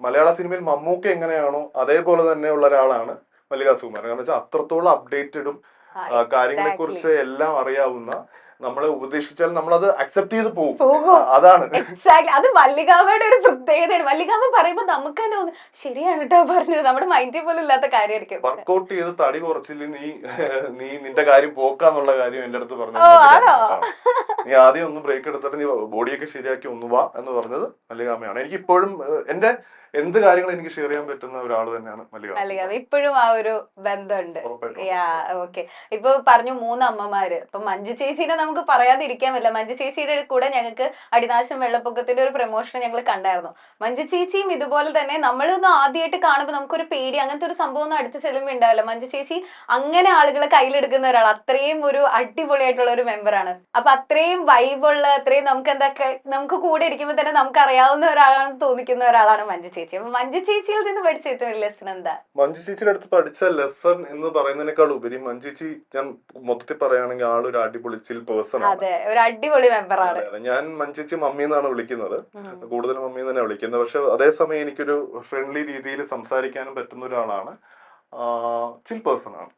മലയാള സിനിമയിൽ മമ്മൂക്ക എങ്ങനെയാണോ അതേപോലെ തന്നെ ഉള്ള ഒരാളാണ് മല്ലിക സുകുമാരൻ. കാരണം വെച്ചാൽ അത്രത്തോളം അപ്ഡേറ്റഡും കാര്യങ്ങളെ കുറിച്ച് എല്ലാം അറിയാവുന്ന, നമ്മളെ ഉപദേശിച്ചാൽ നമ്മളത് അക്സെപ്റ്റ് ചെയ്ത് പോകും. അതാണ് എക്സാക്ട്ലി. അത് മല്ലികാമ്മയുടെ ഒരു പ്രത്യേകതയാണ്. മല്ലികാമ്മ പറയുമ്പോ നമുക്ക് തന്നെ തോന്നും ശരിയാണ് കേട്ടോ പറഞ്ഞത്, നമ്മുടെ മൈൻഡിൽ പോലും ഇല്ലാത്ത കാര്യമായിരിക്കും. വർക്കൗട്ട് ചെയ്ത് തടി കുറച്ചില്ല നീ നിന്റെ കാര്യം പോക്കാന്നുള്ള കാര്യം എന്റെ അടുത്ത് പറഞ്ഞു. നീ ആദ്യം ഒന്ന് ബ്രേക്ക് എടുത്തിട്ട് നീ ബോഡിയൊക്കെ ശരിയാക്കി ഒന്ന് വാ എന്ന് പറഞ്ഞത് മല്ലികാമ്മയാണ്. എനിക്ക് ഇപ്പോഴും എന്റെ എന്ത് കാര്യങ്ങളും എനിക്ക് ഷെയർ ചെയ്യാൻ പറ്റുന്ന ഒരാൾ തന്നെയാണ് മല്ലികാമ്മ. ഇപ്പോഴും ആ ഒരു ബന്ധമുണ്ട്. ഓക്കെ. ഇപ്പൊ പറഞ്ഞു 3 അമ്മമാര്. ഇപ്പൊ മഞ്ജു ചേച്ചീനെ നമുക്ക് പറയാതിരിക്കാൻ പറ്റില്ല. മഞ്ജു ചേച്ചിയുടെ കൂടെ ഞങ്ങൾക്ക് അടിനാശം വെള്ളപ്പൊക്കത്തിന്റെ ഒരു പ്രൊമോഷൻ ഞങ്ങൾ കണ്ടായിരുന്നു. മഞ്ജു ചേച്ചിയും ഇതുപോലെ തന്നെ നമ്മളൊന്നും ആദ്യമായിട്ട് കാണുമ്പോൾ നമുക്കൊരു പേടി, അങ്ങനത്തെ ഒരു സംഭവം ഒന്നും അടുത്ത് ചെല്ലുമ്പോൾ ഉണ്ടാവില്ല. മഞ്ജു ചേച്ചി അങ്ങനെ ആളുകളെ കയ്യിലെടുക്കുന്ന ഒരാൾ, അത്രയും ഒരു അടിപൊളിയായിട്ടുള്ള ഒരു മെമ്പറാണ്. അപ്പൊ അത്രയും വൈബുള്ള, അത്രയും നമുക്ക് കൂടെ ഇരിക്കുമ്പോൾ തന്നെ നമുക്ക് അറിയാവുന്ന ഒരാളാണെന്ന് തോന്നിക്കുന്ന ഒരാളാണ് മഞ്ജു ചേച്ചി. അപ്പൊ മഞ്ജു ചേച്ചിയിൽ നിന്ന് പഠിച്ച ഏറ്റവും ലെസൺ എന്താ? മഞ്ജു ചേച്ചിയുടെ അടുത്ത് പഠിച്ച ലെസൺ എന്ന് പറയുന്നതിനേക്കാൾ ഉപരി, മഞ്ജു ചേച്ചി ഞാൻ മൊത്തത്തിൽ പറയുകയാണെങ്കിൽ ആളൊരു അടിപൊളി ചിൽ പേഴ്സൺ ആണ്. അതെ, ഒരു അടിപൊളി മെമ്പറാണ്. ഞാൻ മഞ്ജു ചേച്ചി മമ്മി എന്നാണ് വിളിക്കുന്നത്, കൂടുതൽ മമ്മി തന്നെ വിളിക്കുന്നത്. പക്ഷെ അതേസമയം എനിക്കൊരു ഫ്രണ്ട്ലി രീതിയിൽ സംസാരിക്കാനും പറ്റുന്ന ഒരാളാണ്. ചിൽ പേഴ്സൺ ആണ്.